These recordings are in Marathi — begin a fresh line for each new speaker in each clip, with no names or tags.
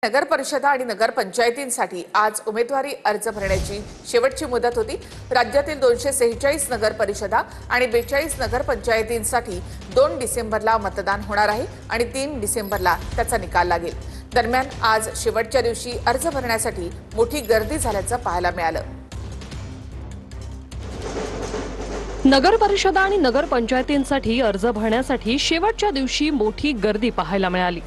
नगर परिषदा आणि नगर पंचायतींसाठी आज उमेदवारी अर्ज भरण्याची शेवटची मुदत होती। राज्यातील 246 नगर परिषदा आणि 42 नगर पंचायतींसाठी 2 डिसेंबरला मतदान होणार आहे आणि 3 डिसेंबरला त्याचा निकाल लागेल। दरम्यान आज शेवटच्या दिवशी अर्ज भरण्यासाठी मोठी गर्दी झाल्याचं पाहायला मिळालं।
नगर परिषदा आणि नगर पंचायतींसाठी अर्ज भरण्यासाठी शेवटच्या दिवशी मोठी गर्दी पाहायला मिळाली।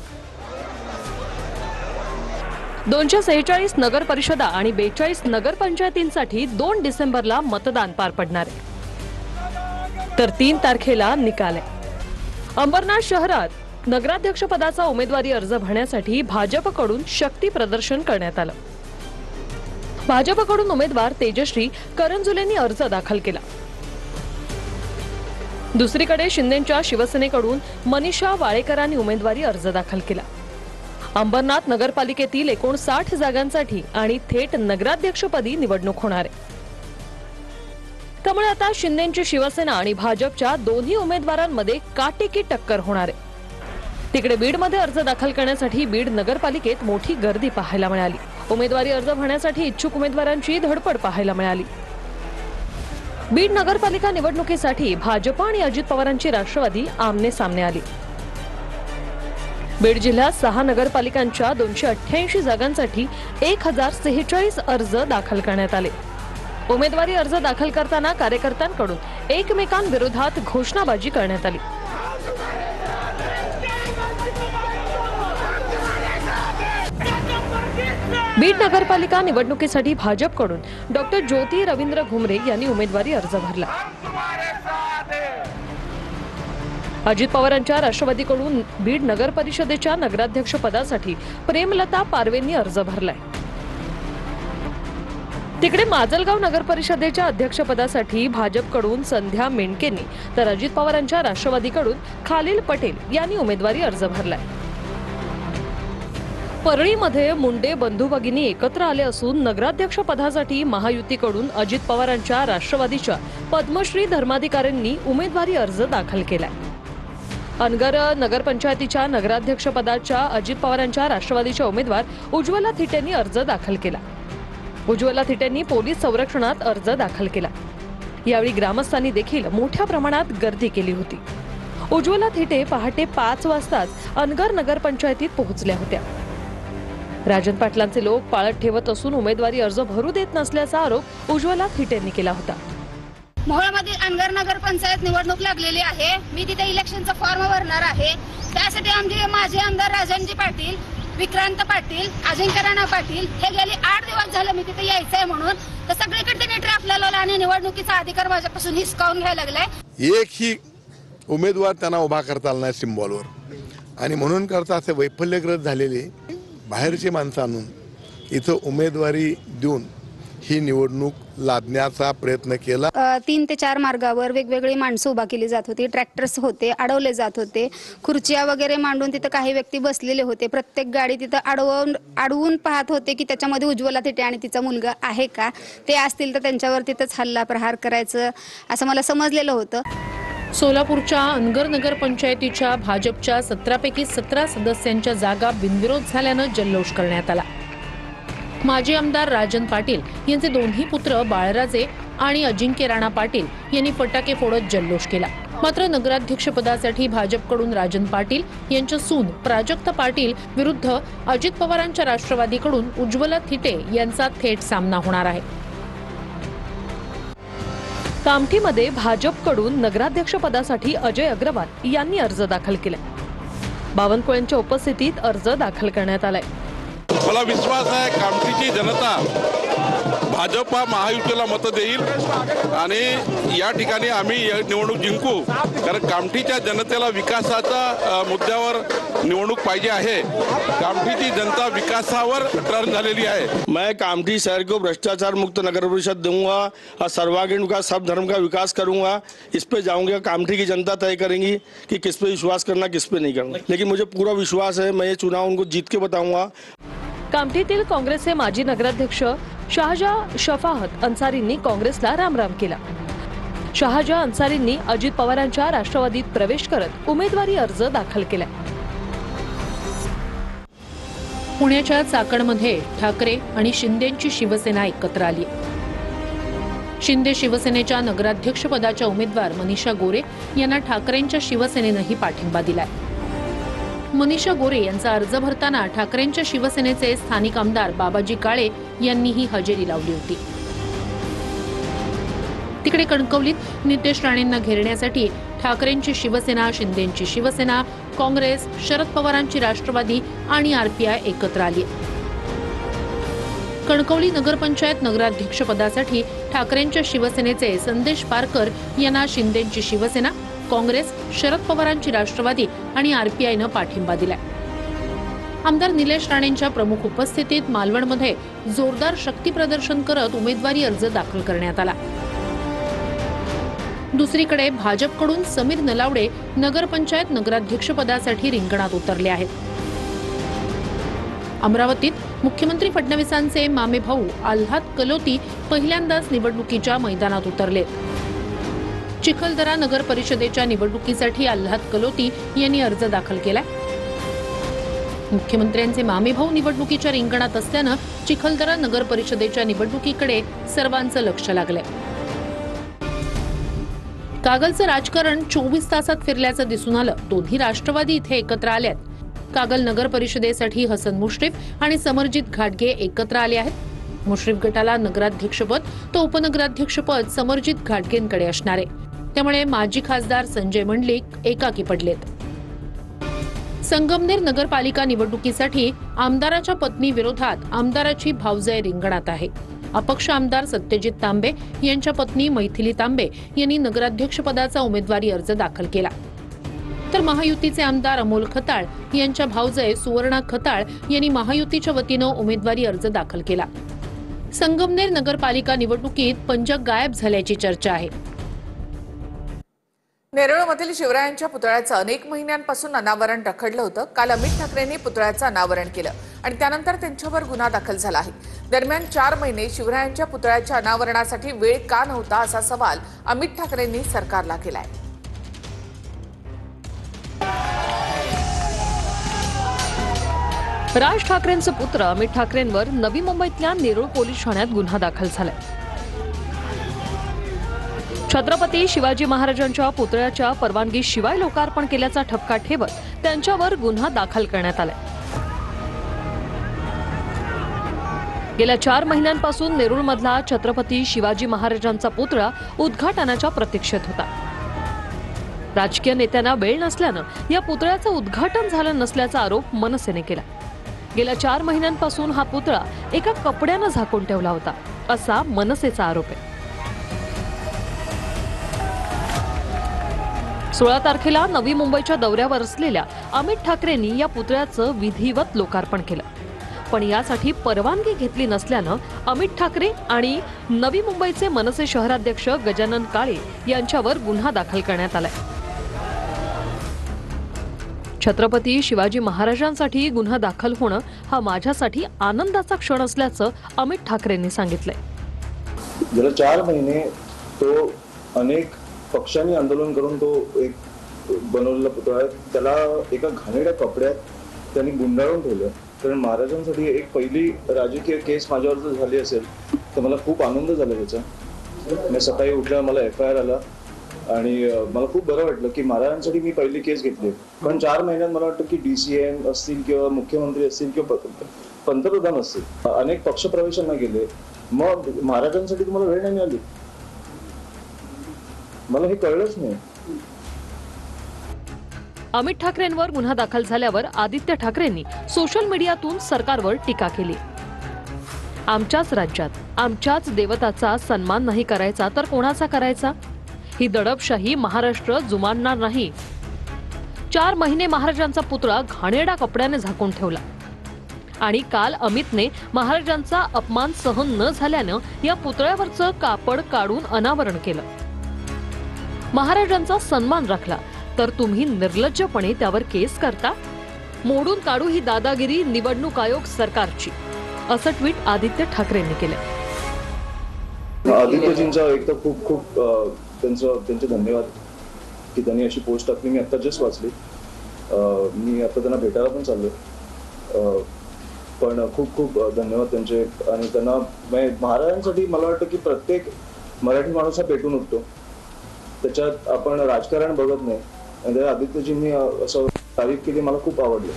246 नगर परिषदा आणि 42 नगर पंचायतींसाठी 2 डिसेंबरला मतदान पार पडणार आहे, तर 3 तारखेला निकाल आहे। अंबरनाथ शहरात नगराध्यक्ष पदाचा उमेदवारी अर्ज भरण्यासाठी भाजपकडून शक्ती प्रदर्शन करण्यात आलं। भाजपकडून उमेदवार तेजश्री करंजुलेंनी अर्ज दाखल केला। दुसरीकडे शिंदेंच्या शिवसेनेकडून मनीषा वाळेकरांनी उमेदवारी अर्ज दाखल केला। अंबरनाथ नगरपालिकेतील 59 जागांसाठी आणि थेट नगराध्यक्षपदी निवडणूक होणार आहे। त्यामुळे आता शिंदेंची शिवसेना आणि भाजपच्या दोन्ही उमेदवारांमध्ये काटेकी टक्कर होणार आहे। तिकडे बीडमध्ये अर्ज दाखल करण्यासाठी बीड नगरपालिकेत मोठी गर्दी पाहायला मिळाली। उमेदवारी अर्ज भरण्यासाठी इच्छुक उमेदवारांची धडपड पाहायला मिळाली। बीड नगरपालिका निवडणुकीसाठी भाजप आणि अजित पवारांची राष्ट्रवादी आमने सामने आली। बीड जिल्ह्यात 6 नगरपालिकांच्या 288 जागांसाठी 1046 अर्ज दाखल करण्यात आले। उमेदवारी अर्ज दाखल करताना कार्यकर्त्यांकडून एकमेकांविरोधात घोषणाबाजी करण्यात आली। बीड नगरपालिका निवडणुकीसाठी भाजपकडून डॉक्टर ज्योती रवींद्र घुमरे यांनी उमेदवारी अर्ज भरला। अजित पवारांच्या राष्ट्रवादीकडून बीड नगर परिषदेच्या नगराध्यक्ष पदासाठी प्रेमलता पारवेंनी अर्ज भरलाय। तिकडे माजलगाव नगर परिषदेच्या अध्यक्षपदासाठी भाजपकडून संध्या मेंढकेंनी तर अजित पवारांच्या राष्ट्रवादीकडून खालील पटेल यांनी उमेदवारी अर्ज भरलाय। परळीमध्ये मुंडे बंधू भगिनी एकत्र आले असून नगराध्यक्ष पदासाठी महायुतीकडून अजित पवारांच्या राष्ट्रवादीच्या पद्मश्री धर्माधिकाऱ्यांनी उमेदवारी अर्ज दाखल केलाय। अनगर नगरपंचायतीच्या नगराध्यक्ष पदाच्या अजित पवारांच्या राष्ट्रवादीच्या उमेदवार उज्ज्वला थिटेंनी अर्ज दाखल केला। उज्ज्वला थिटेंनी पोलीस संरक्षणात अर्ज दाखल केला। यावेळी ग्रामस्थांनी देखील मोठ्या प्रमाणात गर्दी केली होती। उज्ज्वला थिटे पहाटे 5 वाजताच अनगर नगरपंचायतीत पोहोचल्या होत्या। राजन पाटलांचे लोक पाळत ठेवत असून उमेदवारी अर्ज भरू देत नसल्याचा आरोप उज्ज्वला थिटेंनी केला होता।
मोहोळमध्ये अनगर नगर पंचायत निवडणूक लागलेली आहे। मी तिथे इलेक्शनचा फॉर्म भरणार आहे। त्यासाठी आमचे माझे आमदार राजनजी पाटील, विक्रांत पाटील, अजिंक्य राणा पाटील हे गेले 8 दिवस झाले मी तिथे यायचंय म्हणून तर सगळीकडे त्यांनी ट्रॅप लावला आणि निवडणुकीचा अधिकार माझ्यापासून हिसकावून घ्यायला लागलाय।
एकही उमेदवार त्यांना उभा करता आला नाही सिम्बॉलवर आणि म्हणून करता असे वैफल्यग्रस्त झालेले बाहेरचे माणसं आणून इथं उमेदवारी देऊन ही निवडणूक लादण्याचा प्रयत्न केला।
3 ते 4 मार्गावर वेगवेगळी माणसं उभा केली जात होती, ट्रॅक्टर्स होते, अडवले जात होते, खुर्च्या वगैरे मांडून तिथं काही व्यक्ती बसलेले होते। प्रत्येक गाडी तिथं अडवून पाहत होते की त्याच्यामध्ये उज्ज्वला थिटे आणि तिचा मुलगा आहे का, ते असतील तर त्यांच्यावर तिथंच हल्ला प्रहार करायचं असं मला समजलेलं होतं।
सोलापूरच्या अनगर नगर पंचायतीच्या भाजपच्या 17 पैकी 17 सदस्यांच्या जागा बिनविरोध झाल्यानं जल्लोष करण्यात आला। माजी आमदार राजन पाटील यांचे दोन्ही पुत्र बाळराजे आणि अजिंक्य राणा पाटील यांनी फटाके फोडत जल्लोष केला। मात्र नगराध्यक्षपदासाठी भाजपकडून राजन पाटील यांच्या सून प्राजक्ता पाटील विरुद्ध अजित पवारांच्या राष्ट्रवादीकडून उज्ज्वला थिटे यांचा थेट सामना होणार आहे। कामठीमध्ये भाजपकडून नगराध्यक्ष पदासाठी अजय अग्रवाल यांनी अर्ज दाखल केला। बावनकुळेंच्या उपस्थितीत अर्ज दाखल करण्यात आलाय।
मला विश्वास आहे कामठीची जनता भाजपा महायुतीला मत देईल आणि या ठिकाणी आम्ही निवडणूक जिंकू, कारण कामठीच्या जनतेला विकासाच्या मुद्द्यावर निवडणूक पाहिजे आहे। कामठीची जनता विकासावर टर्न झालेली आहे।
मैं कामठी शहर को भ्रष्टाचार मुक्त नगर परिषद दूंगा और सर्वांगीण विकास, सब धर्म का विकास करूंगा। इस पे जाऊंगा, कामठी की जनता तय करेंगी कि किस पे विश्वास करना किस पे नहीं करना, लेकिन मुझे पूरा विश्वास है मैं ये चुनाव उनको जीत के बताऊंगा।
कामठीतील काँग्रेसचे माजी नगराध्यक्ष शाहजहा शफाअत अन्सारींनी काँग्रेसला रामराम केला। शाहजहा अन्सारींनी अजित पवारांच्या राष्ट्रवादीत प्रवेश करत उमेदवारी अर्ज दाखल केला।
पुण्याच्या चाकणमध्ये ठाकरे आणि शिंदेंची शिवसेना एकत्र आली. शिंदे शिवसेनेच्या नगराध्यक्षपदाच्या उमेदवार मनीषा गोरे यांना ठाकरेंच्या शिवसेनेनंही पाठिंबा दिलाय. मनीषा गोरे यांचा अर्ज भरताना ठाकरेंच्या शिवसेनेचे स्थानिक आमदार बाबाजी काळे यांनीही हजेरी लावली होती. तिकडे कणकवलीत नितेश राणेंना घेरण्यासाठी ठाकरेंची शिवसेना, शिंदेंची शिवसेना, काँग्रेस, शरद पवारांची राष्ट्रवादी आणि आरपीआय एकत्र आली. कणकवली नगरपंचायत नगराध्यक्षपदासाठी ठाकरेंच्या शिवसेनेचे संदेश पारकर यांना शिंदेंची शिवसेना, काँग्रेस, शरद पवारांची राष्ट्रवादी आणि आरपीआयनं पाठिंबा दिलाय. आमदार निलेश राणेंच्या प्रमुख उपस्थितीत मालवणमध्ये जोरदार शक्ती प्रदर्शन करत उमेदवारी अर्ज दाखल करण्यात आला. दुसरीकडे भाजपकडून समीर नलावडे नगरपंचायत नगराध्यक्षपदासाठी रिंगणात उतरले आहेत. अमरावतीत मुख्यमंत्री फडणवीसांचे मामे भाऊ आल्हाद कलोती पहिल्यांदाच निवडणुकीच्या मैदानात उतरले. चिखलदरा नगर परिषदेच्या निवडणुकीसाठी आल्हाद कलोती यांनी अर्ज दाखल केलाय. मुख्यमंत्र्यांचे मामे भाऊ निवडणुकीच्या रिंगणात असल्यानं चिखलदरा नगर परिषदेच्या निवडणुकीकडे सर्वांचं लक्ष लागलंय. कागलचं राजकारण 24 तासात फिरल्याचं दिसून आलं. दोन्ही राष्ट्रवादी इथे एकत्र आल्यात. कागल नगर परिषदेसाठी हसन मुश्रीफ आणि समरजित घाटगे एकत्र आले आहेत. मुश्रीफ गटाला नगराध्यक्षपद तर उपनगराध्यक्षपद समरजित घाटगेंकडे असणार आहे. त्यामुळे माजी खासदार संजय मंडलिक एकाकी पडलेत. संगमनेर नगरपालिका निवडणुकीसाठी आमदाराच्या पत्नी विरोधात आमदाराची भावजय रिंगणात आहे. अपक्ष आमदार सत्यजित तांबे यांच्या पत्नी मैथिली तांबे यांनी नगराध्यक्षपदाचा उमेदवारी अर्ज दाखल केला. तर महायुतीचे आमदार अमोल खताळ यांच्या भावजय सुवर्णा खताळ यांनी महायुतीच्या वतीनं उमेदवारी अर्ज दाखल केला. संगमनेर नगरपालिका निवडणुकीत पंजा गायब झाल्याची चर्चा आहे.
नेरळमधील शिवरायांच्या पुतळ्याचं अनेक महिन्यांपासून अनावरण रखडलं होतं. काल अमित ठाकरेंनी पुतळ्याचं अनावरण केलं आणि त्यानंतर त्यांच्यावर गुन्हा दाखल झाला आहे. दरम्यान 4 महिने शिवरायांच्या पुतळ्याच्या अनावरणासाठी वेळ का नव्हता असा सवाल अमित ठाकरेंनी सरकारला केलाय.
राज ठाकरेंचे पुत्र अमित ठाकरेंवर नवी मुंबईतल्या नेरूळ पोलीस ठाण्यात गुन्हा दाखल झालाय. छत्रपती शिवाजी महाराजांच्या पुतळ्याच्या परवानगीशिवाय लोकार्पण केल्याचा ठपका ठेवत त्यांच्यावर गुन्हा दाखल करण्यात आलाय. गेल्या 4 महिन्यांपासून नेरूळमधला छत्रपती शिवाजी महाराजांचा पुतळा उद्घाटनाच्या प्रतीक्षेत होता. राजकीय नेत्यांना वेळ नसल्यानं या पुतळ्याचं उद्घाटन झालं नसल्याचा आरोप मनसेने केला. गेल्या 4 महिन्यांपासून हा पुतळा एका कपड्यानं झाकून ठेवला होता असा मनसेचा आरोप आहे. 16 तारखेला नवी मुंबईच्या दौऱ्यावर असलेल्या अमित ठाकरेंनी या पुतळ्याचं विधिवत लोकार्पण केलं. पण यासाठी परवानगी घेतली नसल्यानं अमित ठाकरे आणि नवी मुंबईचे मनसे शहराध्यक्ष गजानन काळे यांच्यावर गुन्हा दाखल करण्यात आलाय. छत्रपती शिवाजी महाराजांसाठी गुन्हा दाखल होणं हा माझ्यासाठी आनंदाचा क्षण असल्याचं अमित ठाकरेंनी सांगितलंय.
गेल्या 4 महिने तो अनेक पक्षांनी आंदोलन करून तो एक बनवलेला पुतळा आहे. त्याला एका घाणेरड्या कपड्यात त्यांनी गुंडाळून ठेवलं. कारण महाराजांसाठी एक पहिली राजकीय केस माझ्यावर जर झाली असेल तर मला खूप आनंद झाला त्याचा. मी सकाळी उठल्यावर मला FIR आला आणि मला खूप बरं वाटलं की महाराजांसाठी मी पहिली केस घेतली. पण 4 महिन्यात मला वाटतं की DCM असतील किंवा मुख्यमंत्री असतील किंवा पंतप्रधान असतील अनेक पक्षप्रवेशांना गेले. मग महाराजांसाठी तुम्हाला वेळ नाही मिळाली. मला हे कळलंच नाही.
अमित ठाकरेंवर गुन्हा दाखल झाल्यावर आदित्य ठाकरेंनी सोशल मीडियातून सरकारवर टीका केली. आमच्याच राज्यात आमच्याच देवताचा सन्मान नाही करायचा तर कोणाचा करायचा? ही दडपशाही महाराष्ट्र जुमानणार नाही. 4 महिने महाराजांचा पुतळा घाणेरड्या कपड्याने झाकून ठेवला आणि काल अमितने महाराजांचा अपमान सहन न झाल्यानं या पुतळ्यावरचं कापड काढून अनावरण केलं. महाराजांचा सन्मान राखला तर तुम्ही निर्लज्जपणे त्यावर केस करता. मोडून काढू ही दादागिरी निवडणूक आयोग सरकारची, असं ट्विट आदित्य ठाकरेंनी केलं.
आदित्यजींचा एक तर खूप खूप त्यांचे धन्यवाद की त्यांनी अशी पोस्ट टाकली. मी आता जस्ट वाचली. मी आता त्यांना भेटायला पण चाललोय. पण खूप खूप धन्यवाद त्यांचे. आणि त्यांना महाराजांसाठी मला वाटतं की प्रत्येक मराठी माणूस हा पेटून उठतो, त्याच्यात आपण राजकारण बघत नाही. आणि आदित्यजींनी असं तारीफ केली, मला खूप आवडलं.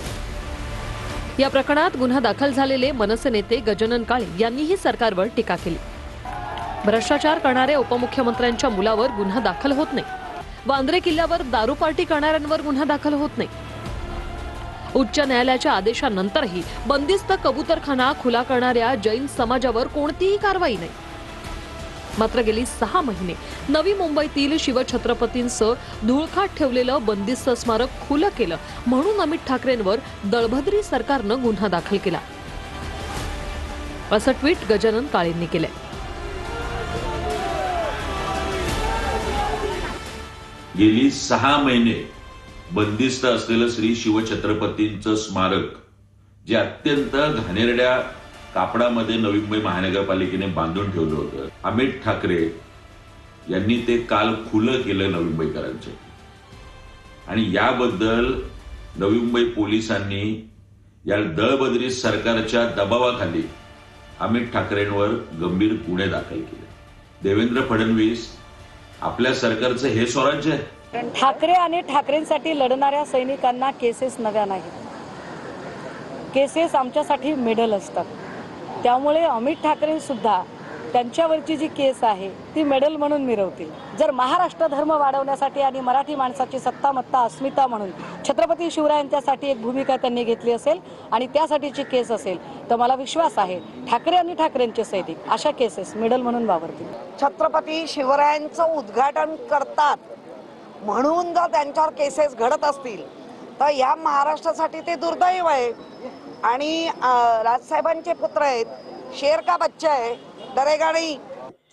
या प्रकरणात गुन्हा दाखल झालेले मनसे नेते गजानन काळे यांनीही सरकारवर टीका केली. भ्रष्टाचार करणाऱ्या उपमुख्यमंत्र्यांच्या मुलावर गुन्हा दाखल होत नाही, वांद्रे किल्ल्यावर दारू पार्टी करणाऱ्यांवर गुन्हा दाखल होत नाही. उच्च न्यायालयाच्या आदेशानंतरही बंदिस्त कबूतरखाना खुला करणाऱ्या जैन समाजावर कोणतीही कारवाई नाही. मात्र गेली 6 महिने नवी मुंबईतील शिवछत्रपतींचं धुळखाट ठेवलेलं बंदिस्त स्मारक खुलं केलं म्हणून अमित ठाकरेंवर दळभद्री सरकारनं गुन्हा दाखल केला, असं ट्विट गजानन काळेंनी केलंय.
गेली 6 महिने बंदिस्त असलेलं श्री शिवछत्रपतींचं स्मारक, जे अत्यंत घाणेरड्या कापडामध्ये नवी मुंबई महानगरपालिकेने बांधून ठेवलं होतं, अमित ठाकरे यांनी ते काल खुलं केलं नवी मुंबईकरांचे. आणि याबद्दल नवी मुंबई पोलिसांनी या दळबद्री सरकारच्या दबावाखाली अमित ठाकरेंवर गंभीर गुन्हे दाखल केले. देवेंद्र फडणवीस, आपल्या सरकारचं हे स्वराज्य आहे?
ठाकरे आणि ठाकरेंसाठी लढणाऱ्या सैनिकांना केसेस नव्या नाहीत, केसेस आमच्यासाठी मेडल असतात. त्यामुळे अमित ठाकरे सुद्धा त्यांच्यावरची जी केस आहे ती मेडल म्हणून मिरवतील. जर महाराष्ट्र धर्म वाढवण्यासाठी आणि मराठी माणसाची सत्तामत्ता अस्मिता म्हणून छत्रपती शिवरायांच्यासाठी एक भूमिका त्यांनी घेतली असेल आणि त्यासाठीची केस असेल, तर मला विश्वास आहे ठाकरे आणि ठाकरेंचे सैनिक अशा केसेस मेडल म्हणून वापरतील.
छत्रपती शिवरायांचं उद्घाटन करतात म्हणून जर त्यांच्यावर केसेस घडत असतील तर या महाराष्ट्रासाठी ते दुर्दैव आहे. आणि राजसाहेबांचे पुत्र आहेत, शेर का बच्चा आहे, डरेगा नहीं.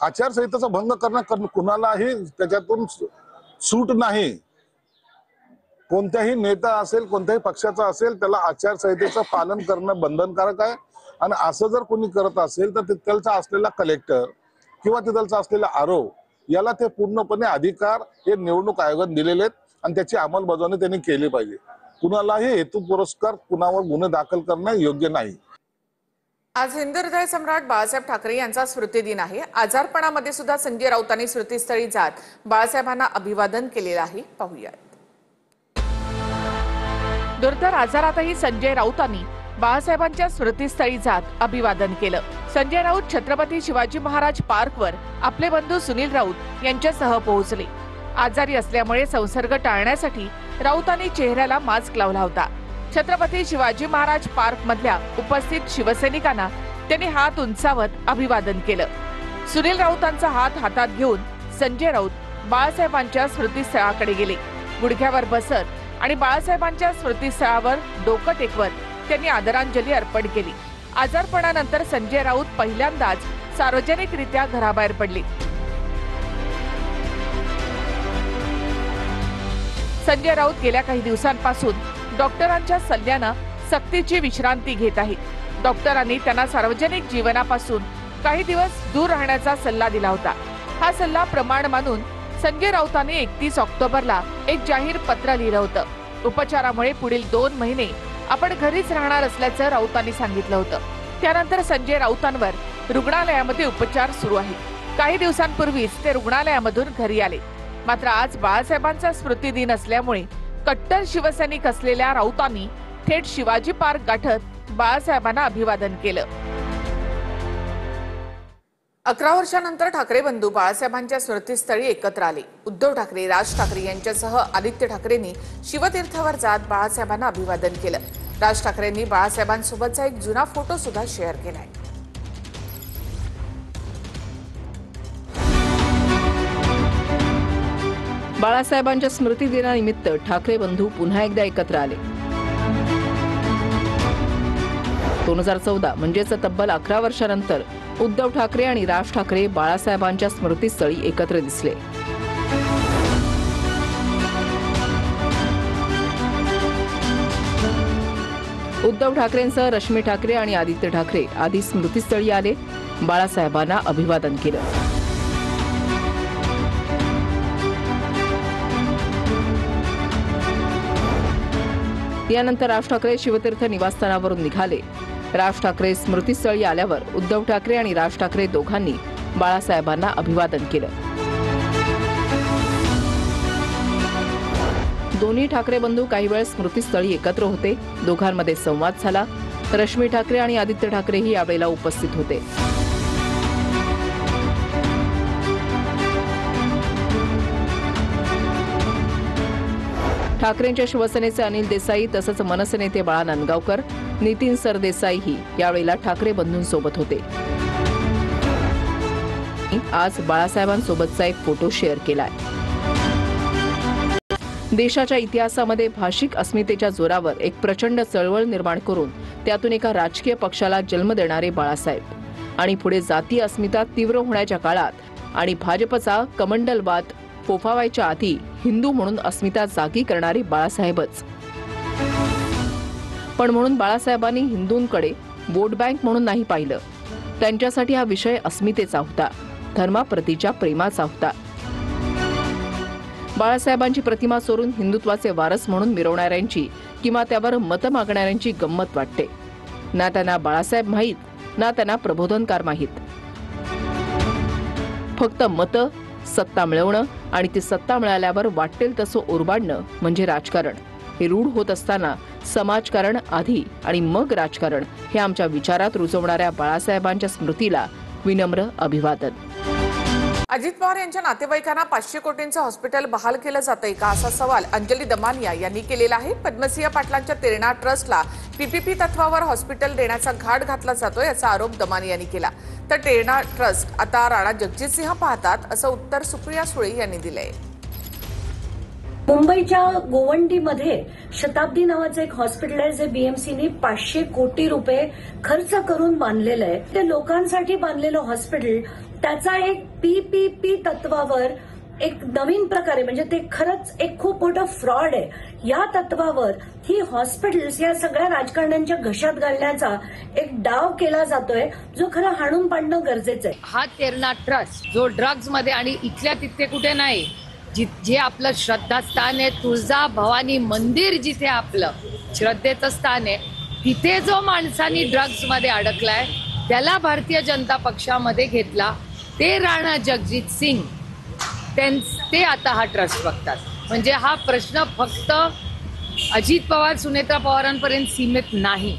आचारसंहितेचा भंग करणं कुणालाही त्याच्यातून सूट नाही. कोणत्याही नेता असेल, कोणत्याही पक्षाचा असेल, त्याला आचारसंहितेचं पालन करणं बंधनकारक आहे. आणि असं जर कोणी करत असेल तर तिथलचा असलेला कलेक्टर किंवा तिथलचा असलेला आरोप याला ते पूर्णपणे अधिकार हे निवडणूक आयोगाने दिलेले आहेत आणि त्याची अंमलबजावणी त्यांनी केली पाहिजे. कुणालाही हेतू पुरस्कार कुणावर गुन्हे दाखल करणं योग्य नाही.
आज हिंदू हृदय सम्राट बाळासाहेब ठाकरे यांचा स्मृतिदिन आहे. आजारपणामध्ये सुद्धा संजय राऊतांनी स्मृतिस्थळी जात बाळासाहेबांना अभिवादन केलेलं आहे. पाहूयात. दुर्धर आजारातही संजय राऊतांनी बाळासाहेबांच्या स्मृतिस्थळी जात अभिवादन केलं. संजय राऊत छत्रपती शिवाजी महाराज पार्कवर आपले बंधू सुनील राऊत यांच्यासह पोहोचले. आजारी असल्यामुळे संसर्ग टाळण्यासाठी राऊतांनी चेहऱ्याला मास्क लावला होता. छत्रपती शिवाजी महाराज पार्क मधल्या उपस्थित शिवसैनिकांना त्यांनी हात उंचावत अभिवादन केलं. सुनील राऊतांचा हात हातात घेऊन संजय राऊत बाळासाहेबांच्या स्मृतिस्थळाकडे गेले. गुडघ्यावर बसत आणि बाळासाहेबांच्या स्मृतिस्थळावर डोकं टेकवत त्यांनी आदरांजली अर्पण केली. आजारपणानंतर संजय राऊत पहिल्यांदाच सार्वजनिकरित्या घराबाहेर पडले. संजय राऊत गेल्या काही दिवसांपासून डॉक्टरांच्या सल्ल्यानं सक्तीची विश्रांती घेत आहेत. डॉक्टरांनी त्यांना सार्वजनिक जीवनापासून काही दिवस दूर राहण्याचा सल्ला दिला होता. हा सल्ला प्रमाण मानून संजय राऊतांनी 31 ऑक्टोबरला एक जाहीर पत्र लिहिलं होतं. उपचारामुळे पुढील 2 महिने आपण घरीच राहणार असल्याचं राऊतांनी सांगितलं होतं. त्यानंतर संजय राऊतांवर रुग्णालयामध्ये उपचार सुरू आहेत. काही दिवसांपूर्वीच ते रुग्णालयामधून घरी आले. मात्र आज बाळासाहेबांचा स्मृतिदिन असल्यामुळे कट्टर शिवसैनिक असलेल्या राऊतांनी थेट शिवाजी पार्क गाठत बाळासाहेबांना अभिवादन केलं. 11 वर्षांनंतर ठाकरे बंधू बाळासाहेबांच्या स्मृतिस्थळी एकत्र आले. उद्धव ठाकरे, राज ठाकरे यांच्यासह आदित्य ठाकरेंनी शिवतीर्थावर जात बाळासाहेबांना अभिवादन केलं. राज ठाकरेंनी बाळासाहेबांसोबतचा एक जुना फोटो सुद्धा शेअर केलाय.
बाळासाहेबांच्या स्मृतिदिनानिमित्त ठाकरे बंधू पुन्हा एकदा एकत्र आले. 2014 म्हणजेच तब्बल 11 वर्षांनंतर उद्धव ठाकरे आणि राज ठाकरे बाळासाहेबांच्या स्मृतिस्थळी एकत्र दिसले. उद्धव ठाकरेंसह रश्मी ठाकरे आणि आदित्य ठाकरे आधी स्मृतिस्थळी आले, बाळासाहेबांना अभिवादन केलं. यानंतर राज ठाकरे शिवतीर्थ निवासस्थानावरून निघाले. राज ठाकरे स्मृतीस्थळी आल्यावर उद्धव ठाकरे आणि राज ठाकरे दोघांनी बाळासाहेबांना अभिवादन केलं. दोन्ही ठाकरे बंधू काही वेळ स्मृतीस्थळी एकत्र होते. दोघांमध्ये संवाद झाला. रश्मी ठाकरे आणि आदित्य ठाकरेही यावेळेला उपस्थित होते. ठाकरेंच्या शिवसेनेचे अनिल देसाई तसंच मनसे नेते बाळा नांदगावकर, नितीन सरदेसाईही यावेळेला ठाकरे बंधूंसोबत होते. आज बाळासाहेबांसोबतचा एक फोटो शेअर केलाय. देशाच्या इतिहासामध्ये भाषिक अस्मितेच्या जोरावर एक प्रचंड चळवळ निर्माण करून त्यातून एका राजकीय पक्षाला जन्म देणारे बाळासाहेब आणि पुढे जातीय अस्मिता तीव्र होण्याच्या काळात आणि भाजपचा कमंडलवाद फोफावायच्या आधी हिंदू म्हणून अस्मिता जागी करणारे बाळासाहेबच. पण म्हणून बाळासाहेबांनी हिंदूंकडे वोट बँक म्हणून नाही पाहिलं. त्यांच्यासाठी हा विषय अस्मितेचा होता, धर्माप्रतीच्या प्रेमाचा होता. बाळासाहेबांची प्रतिमा चोरून हिंदुत्वाचे वारस म्हणून मिरवणाऱ्यांची किंवा त्यावर मतं मागणाऱ्यांची गंमत वाटते. ना त्यांना बाळासाहेब माहीत, ना त्यांना प्रबोधनकार माहीत. फक्त मतं, सत्ता मिळवणं आणि ती सत्ता मिळाल्यावर वाटेल तसं ओरबाडणं म्हणजे राजकारण. हे रूढ होत असताना समाजकारण आधी आणि मग राजकारण हे आमच्या विचारात रुजवणाऱ्या बाळासाहेबांच्या स्मृतीला विनम्र अभिवादन.
अजित पवार यांच्या नातेवाईकांना 500 कोटींचं हॉस्पिटल बहाल केलं जातंय का असा सवाल अंजली दमानिया यांनी केलेला आहे. पद्मसिंह पाटलांच्या तेरणा ट्रस्टला पीपीपी तत्वावर हॉस्पिटल देण्याचा घाट घातला जातोय असा आरोप दमानिया यांनी केला. तर तेरणा ट्रस्ट आता राणा जगजितसिंह पाहतात असं उत्तर सुप्रिया सुळे यांनी दिलंय.
मुंबईच्या गोवंडीमध्ये शताब्दी नावाचं एक हॉस्पिटल आहे जे बीएमसीने 500 कोटी रुपये खर्च करून बांधलेलं आहे. ते लोकांसाठी बांधलेलं हॉस्पिटल त्याचा एक पीपीपी तत्वावर एक नवीन प्रकारे म्हणजे ते खरंच एक खूप मोठं फ्रॉड आहे. या तत्वावर ही हॉस्पिटल्स या सगळ्या राजकारण्यांच्या घशात घालण्याचा एक डाव केला जातोय जो खरं हाणून पाडणं गरजेचं आहे.
हा तेरणा ट्रस्ट जो ड्रग्ज मध्ये आणि इथल्या तिथे कुठे नाही, जे आपलं श्रद्धास्थान आहे, तुळजा भवानी मंदिर जिथे आपलं श्रद्धेचं स्थान आहे, तिथे जो माणसांनी ड्रग्ज मध्ये अडकलाय त्याला भारतीय जनता पक्षामध्ये घेतला. ते राणा जगजित सिंग ते आता हा ट्रस्ट बघतात. म्हणजे हा प्रश्न फक्त अजित पवार सुनेत्रा पवारांपर्यंत सीमित नाही.